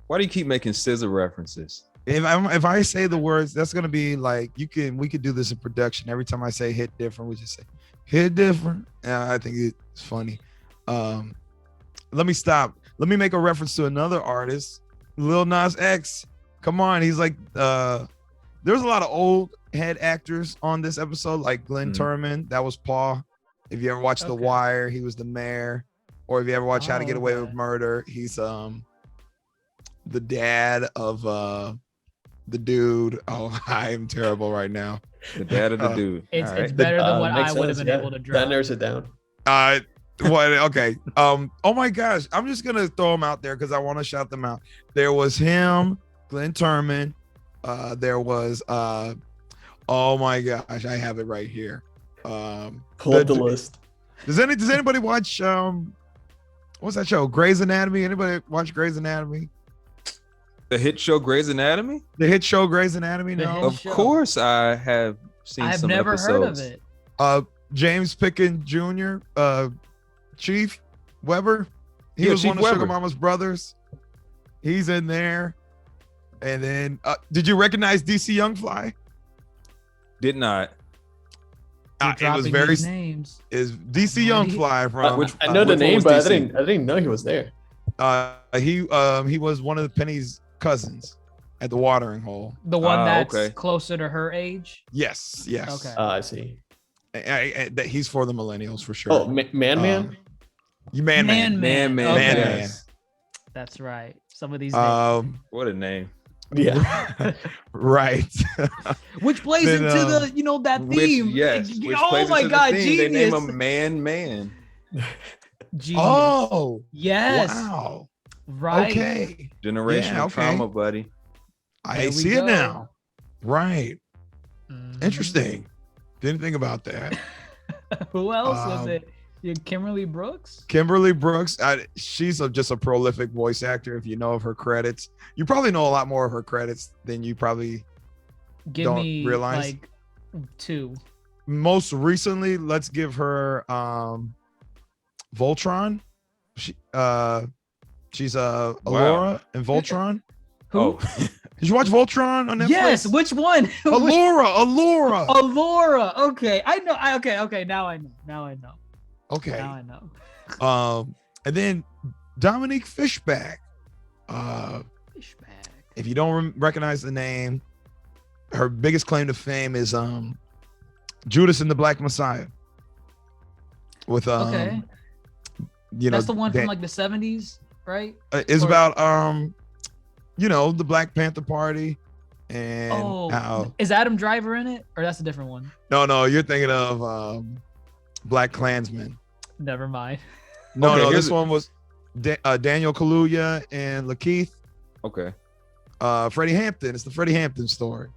Speaker 4: Why do you keep making scissor references?
Speaker 3: If I say the words, that's gonna be we could do this in production. Every time I say hit different, we just say hit different. I think it's funny. Let me stop. Let me make a reference to another artist, Lil Nas X. Come on, he's there's a lot of old head actors on this episode, like Glenn Turman. That was Paul. If you ever watched The Wire, he was the mayor. Or if you ever watched How to Get Away with Murder, he's the dad of the dude. Oh, I am terrible right now.
Speaker 4: The dad of the dude.
Speaker 1: It's better than what I would have been able to draw.
Speaker 5: That narrows it down.
Speaker 3: What? Okay. Oh my gosh, I'm just gonna throw them out there because I want to shout them out. There was him, Glenn Turman. There was oh my gosh, I have it right here.
Speaker 5: Pull up the list.
Speaker 3: Does anybody watch what's that show? Grey's Anatomy? Anybody watch Grey's Anatomy?
Speaker 4: The hit show Grey's Anatomy?
Speaker 3: The hit show Grey's Anatomy? No.
Speaker 4: Of course I have seen some episodes.
Speaker 1: I've never heard of it.
Speaker 3: James Pickens Jr., Chief Weber. He was Chief one of Suga Mama's brothers. He's in there. And then did you recognize DC Young Fly?
Speaker 4: Did not.
Speaker 3: It was very names. Is DC Young Fly from
Speaker 5: I know the name, but I didn't know he was there.
Speaker 3: He was one of Penny's cousins at the watering hole.
Speaker 1: The one that's closer to her age?
Speaker 3: Yes.
Speaker 1: Okay.
Speaker 5: I see.
Speaker 3: That he's for the millennials for sure.
Speaker 5: Oh, Man.
Speaker 3: You Man.
Speaker 1: Okay. That's right. Some of these names.
Speaker 4: What a name.
Speaker 5: Yeah.
Speaker 3: Right.
Speaker 1: Which plays into the that theme.
Speaker 4: Which
Speaker 1: oh my God,
Speaker 4: the
Speaker 1: genius.
Speaker 4: They name him Man.
Speaker 1: Genius.
Speaker 3: Oh.
Speaker 1: Yes.
Speaker 3: Wow.
Speaker 1: Right.
Speaker 3: Okay.
Speaker 4: Generational trauma, buddy.
Speaker 3: I see it now. Right. Interesting. Didn't think about that.
Speaker 1: Who else was it? Kimberly Brooks?
Speaker 3: Kimberly Brooks. She's just a prolific voice actor. If you know of her credits, you probably know a lot more of her credits than you probably don't realize.
Speaker 1: Like 2.
Speaker 3: Most recently, let's give her Voltron. She's Allura in Voltron.
Speaker 1: Who?
Speaker 4: Oh.
Speaker 3: Did you watch Voltron on Netflix?
Speaker 1: Yes. Which one?
Speaker 3: Allura.
Speaker 1: Okay. I know. Okay. Now I know.
Speaker 3: Okay.
Speaker 1: Now I know.
Speaker 3: And then Dominique Fishback. If you don't recognize the name, her biggest claim to fame is Judas and the Black Messiah. With
Speaker 1: Okay. That's the one from like the 70s, right?
Speaker 3: It's about the Black Panther Party and how
Speaker 1: is Adam Driver in it, or that's a different one?
Speaker 3: No, you're thinking of Black Klansman.
Speaker 1: Never mind.
Speaker 3: No, this one was Daniel Kaluuya and Lakeith.
Speaker 4: Okay.
Speaker 3: Freddie Hampton. It's the Freddie Hampton story.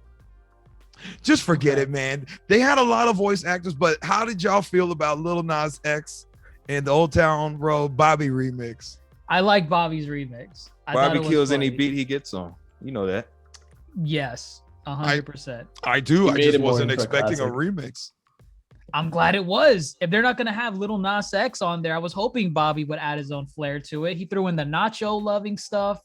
Speaker 3: Just forget it, man. They had a lot of voice actors, but how did y'all feel about Lil Nas X and the Old Town Road Bobby remix?
Speaker 1: I like Bobby's remix.
Speaker 4: Bobby kills any beat he gets on. You know that.
Speaker 1: Yes, 100%.
Speaker 3: I do. I just wasn't expecting a remix.
Speaker 1: I'm glad it was. If they're not going to have Lil Nas X on there, I was hoping Bobby would add his own flair to it. He threw in the nacho loving stuff.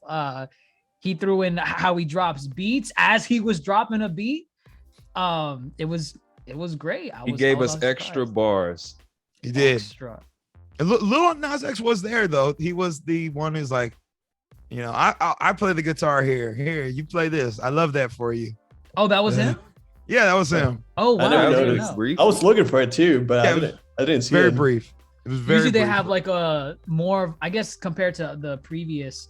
Speaker 1: He threw in how he drops beats as he was dropping a beat. It was great.
Speaker 4: He gave us extra bars.
Speaker 3: He did.
Speaker 1: Extra.
Speaker 3: And Lil Nas X was there though. He was the one who's like, I play the guitar here. Here, you play this. I love that for you.
Speaker 1: Oh, that was him?
Speaker 3: Yeah, that was him.
Speaker 1: Oh, wow.
Speaker 5: I was looking for it too, but I didn't see it.
Speaker 3: Very brief. It was very
Speaker 1: Usually they
Speaker 3: brief.
Speaker 1: have like a more, I guess, compared to the previous,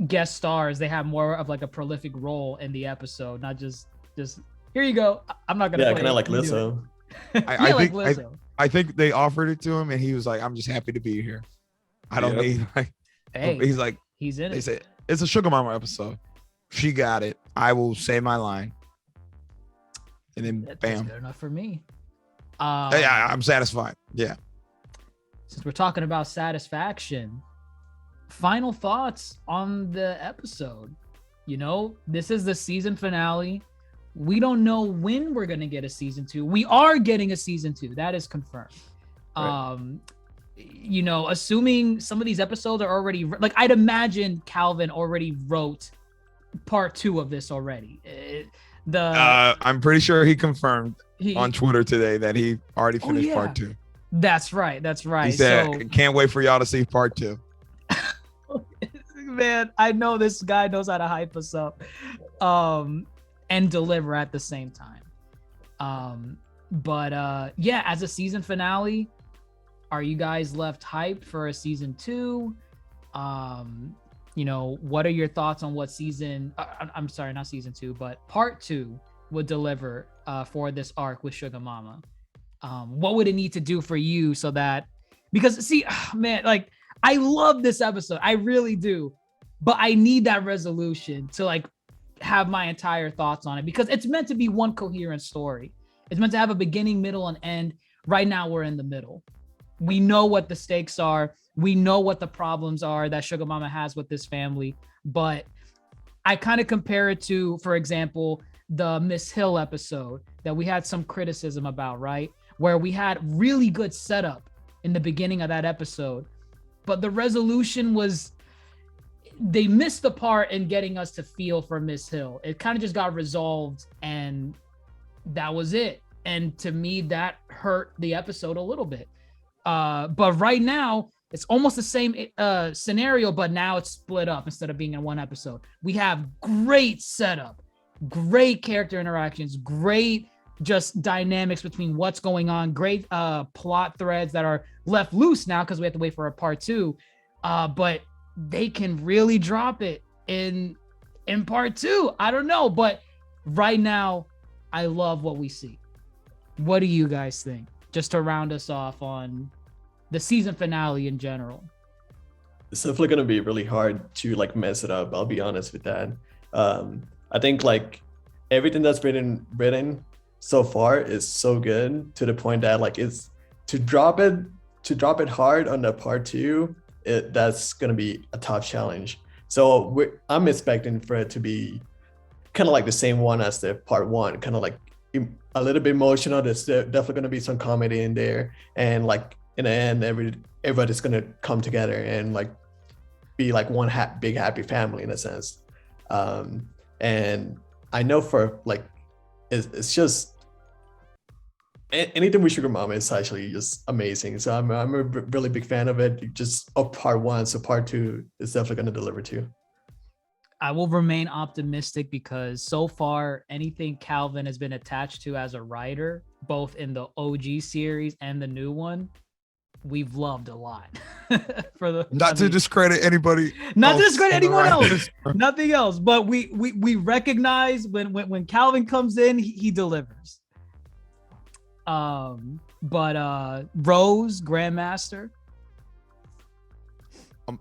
Speaker 1: guest stars, they have more of like a prolific role in the episode, not just here you go. I'm not gonna.
Speaker 5: Yeah, kind of like Lizzo.
Speaker 3: I think they offered it to him, and he was like, "I'm just happy to be here. I don't need like."
Speaker 1: Hey,
Speaker 3: he's like,
Speaker 1: he's in it.
Speaker 3: They said it's a Suga Mama episode. She got it. I will say my line, and then bam.
Speaker 1: That's good enough for me.
Speaker 3: Yeah, I'm satisfied. Yeah.
Speaker 1: Since we're talking about satisfaction, final thoughts on the episode. This is the season finale. We don't know when we're going to get a season 2. We are getting a season 2. That is confirmed. Right. Assuming some of these episodes are already, like, I'd imagine Calvin already wrote part 2 of this already.
Speaker 3: I'm pretty sure he confirmed on Twitter today that he already finished part 2.
Speaker 1: That's right. He
Speaker 3: said, can't wait for y'all to see part 2.
Speaker 1: Man, I know this guy knows how to hype us up and deliver at the same time. As a season finale, are you guys left hyped for a season 2? What are your thoughts on what season, I'm sorry, not season 2, but part 2 would deliver for this arc with Suga Mama? What would it need to do for you so that, because like, I love this episode. I really do. But I need that resolution to like have my entire thoughts on it, because it's meant to be one coherent story. It's meant to have a beginning, middle, and end. Right now we're in the middle. We know what the stakes are. We know what the problems are that Suga Mama has with this family. But I kind of compare it to, for example, the Miss Hill episode that we had some criticism about, right? Where we had really good setup in the beginning of that episode, but the resolution was, they missed the part in getting us to feel for Miss Hill. It kind of just got resolved and that was it. And to me, that hurt the episode a little bit. But right now, it's almost the same scenario, but now it's split up instead of being in one episode. We have great setup, great character interactions, great just dynamics between what's going on, great plot threads that are left loose now because we have to wait for a part 2. But they can really drop it in part 2. I don't know, but right now I love what we see. What do you guys think? Just to round us off on the season finale in general.
Speaker 5: It's definitely going to be really hard to like mess it up. I'll be honest with that. I think like everything that's been written so far is so good to the point that like it's to drop it hard on the part 2. That's going to be a tough challenge. So I'm expecting for it to be kind of like the same one as the part 1, kind of like a little bit emotional. There's definitely going to be some comedy in there. And like in the end, everybody's going to come together and like be like one big happy family in a sense. And I know for like, it's just, anything with Suga Mama is actually just amazing. So I'm a really big fan of it. Just of part 1, so part 2 is definitely going to deliver too.
Speaker 1: I will remain optimistic because so far anything Calvin has been attached to as a writer, both in the OG series and the new one, we've loved a lot.
Speaker 3: Not to discredit anybody.
Speaker 1: Not to discredit anyone else.
Speaker 3: Writers.
Speaker 1: Nothing else. But we recognize when Calvin comes in, he delivers. But Rose, Grandmaster.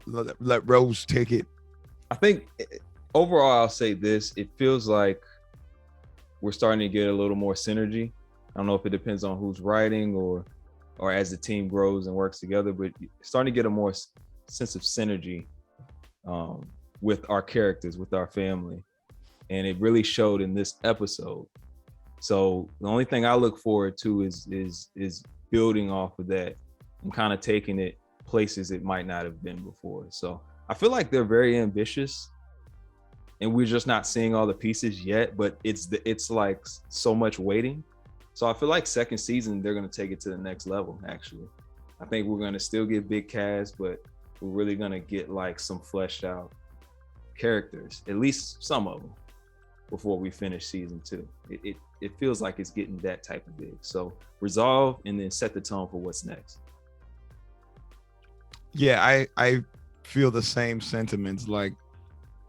Speaker 3: Let Rose take it.
Speaker 4: I think overall, I'll say this: it feels like we're starting to get a little more synergy. I don't know if it depends on who's writing or as the team grows and works together, but starting to get a more sense of synergy with our characters, with our family, and it really showed in this episode. So the only thing I look forward to is building off of that and kind of taking it places it might not have been before. So I feel like they're very ambitious, and we're just not seeing all the pieces yet. But it's like so much waiting. So I feel like second season they're gonna take it to the next level. Actually, I think we're gonna still get big cast, but we're really gonna get like some fleshed out characters, at least some of them, before we finish season 2. It feels like it's getting that type of big. So resolve and then set the tone for what's next.
Speaker 3: Yeah, I feel the same sentiments. Like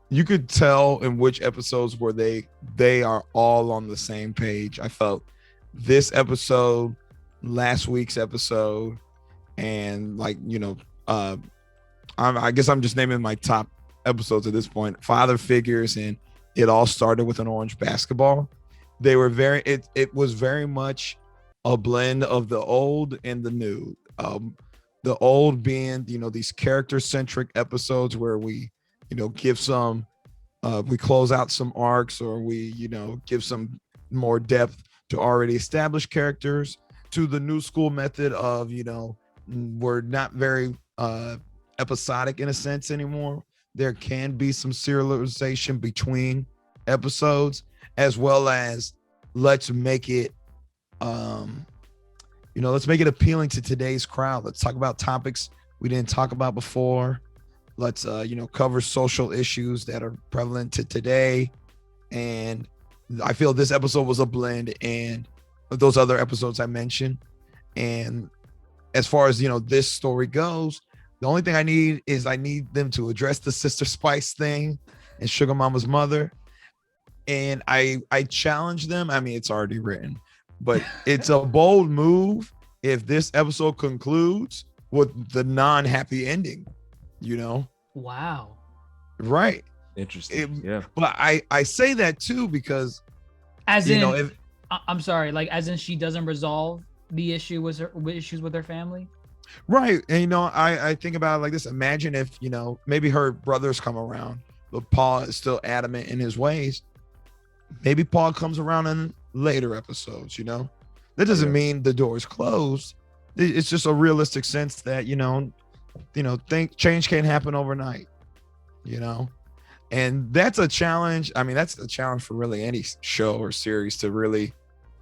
Speaker 3: you could tell in which episodes where they are all on the same page. I felt this episode, last week's episode, and like, you know, I guess I'm just naming my top episodes at this point. Father figures, and it all started with an orange basketball. They were it was very much a blend of the old and the new. The old being, you know, these character-centric episodes where we, you know, give some, we close out some arcs, or we, you know, give some more depth to already established characters, to the new school method of, you know, we're not very episodic in a sense anymore. There can be some serialization between episodes, as well as let's make it let's make it appealing to today's crowd. Let's talk about topics we didn't talk about before. Let's cover social issues that are prevalent to today. And I feel this episode was a blend and those other episodes I mentioned. And as far as, you know, this story goes, the only thing I need them to address the Sister Spice thing and Suga Mama's mother. And I challenge them. I mean, it's already written, but it's a bold move if this episode concludes with the non-happy ending, you know?
Speaker 1: Wow.
Speaker 3: Right.
Speaker 4: Interesting. Yeah.
Speaker 3: But I say that too because
Speaker 1: as in, I'm sorry, like as in she doesn't resolve the issue with issues with her family.
Speaker 3: Right. And you know, I think about it like this. Imagine if, you know, maybe her brothers come around, but Paul is still adamant in his ways. Maybe Paul comes around in later episodes, you know? That doesn't mean the door is closed. It's just a realistic sense that, change can't happen overnight, you know? And that's a challenge. I mean, that's a challenge for really any show or series to really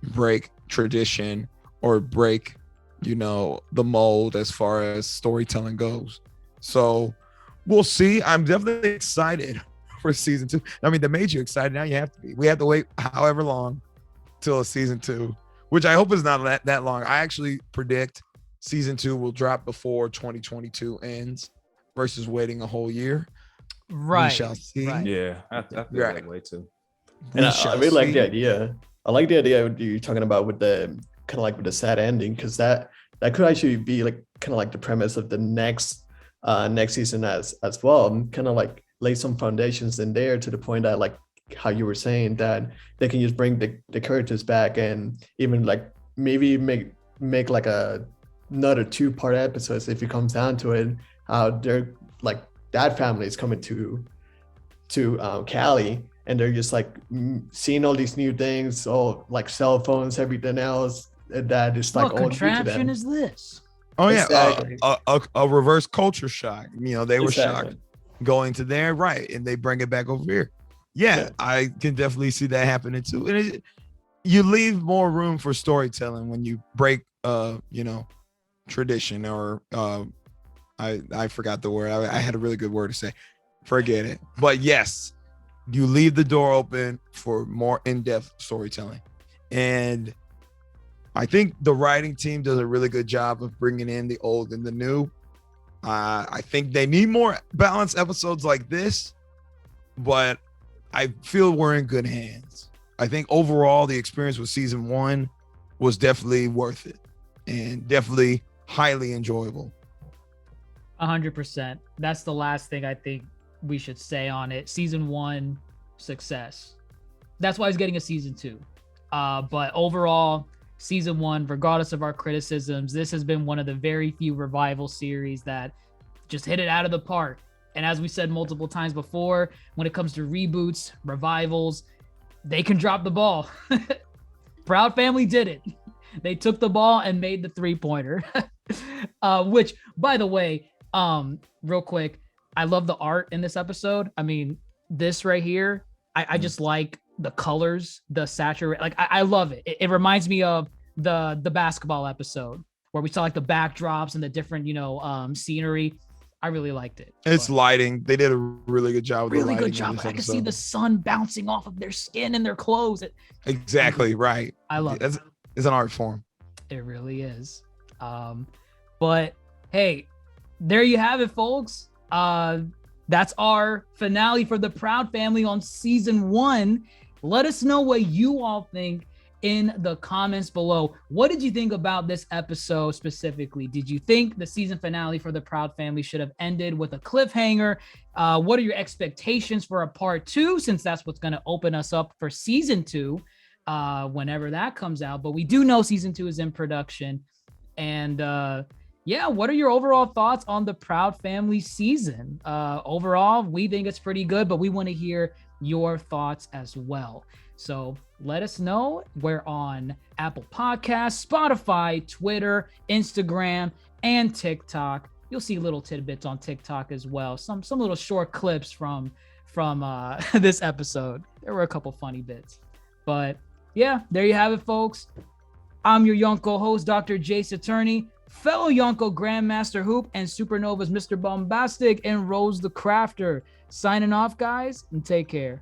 Speaker 3: break tradition or break, you know, the mold as far as storytelling goes. So we'll see. I'm definitely excited for season 2. I mean, that made you excited. Now you have to be. We have to wait however long till season 2, which I hope is not that long. I actually predict season 2 will drop before 2022 ends versus waiting a whole year.
Speaker 1: Right.
Speaker 3: We shall see.
Speaker 4: Right. Yeah, I feel that way too.
Speaker 5: And I really like the idea. I like the idea you're talking about with the kind of like with the sad ending, because that could actually be like kind of like the premise of the next season as well. Kind of like lay some foundations in there to the point that, like how you were saying, that they can just bring the characters back and even like maybe make like another 2-part episodes if it comes down to it. How they're like that family is coming to Cali, and they're just like seeing all these new things, all like cell phones, everything else that is like
Speaker 1: what
Speaker 5: all new to them.
Speaker 1: contraption is this?
Speaker 3: Oh yeah,
Speaker 5: Exactly.
Speaker 3: a reverse culture shock. You know, they were
Speaker 5: Exactly.
Speaker 3: shocked going to there, right, and they bring it back over here. Yeah, I can definitely see that happening too. And you leave more room for storytelling when you break, tradition or I forgot the word. I had a really good word to say. Forget it. But yes, you leave the door open for more in-depth storytelling. And I think the writing team does a really good job of bringing in the old and the new. I think they need more balanced episodes like this, but I feel we're in good hands. I think overall the experience with season 1 was definitely worth it and definitely highly enjoyable.
Speaker 1: 100%. That's the last thing I think we should say on it. Season 1, success. That's why he's getting a season 2. But overall, season 1, regardless of our criticisms, this has been one of the very few revival series that just hit it out of the park. And as we said multiple times before, when it comes to reboots, revivals, they can drop the ball. Proud Family did it. They took the ball and made the 3-pointer. Which, by the way, real quick, I love the art in this episode. I mean, this right here, I just like the colors, the saturate. Like, I love it. It reminds me of the basketball episode where we saw like the backdrops and the different, scenery. I really liked it.
Speaker 3: It's lighting. They did a really good job with
Speaker 1: really
Speaker 3: the lighting.
Speaker 1: Good job. I can see the sun bouncing off of their skin and their clothes.
Speaker 3: Exactly right.
Speaker 1: I love it.
Speaker 3: It's an art form.
Speaker 1: It really is. But hey, there you have it, folks. That's our finale for the Proud Family on season 1. Let us know what you all think in the comments below. What did you think about this episode specifically? Did you think the season finale for the Proud Family should have ended with a cliffhanger? What are your expectations for a part 2, since that's what's going to open us up for season 2 whenever that comes out? But we do know season 2 is in production. And what are your overall thoughts on the Proud Family season? Overall, we think it's pretty good, but we want to hear your thoughts as well. So let us know. We're on Apple Podcasts, Spotify, Twitter, Instagram, and TikTok. You'll see little tidbits on TikTok as well. Some little short clips from this episode. There were a couple funny bits. But yeah, there you have it, folks. I'm your Yonkō host, DrJaceAttorney, fellow Yonkō GrandMasterHoop and Supernovas MrBombastic and Rose the Crafter. Signing off, guys, and take care.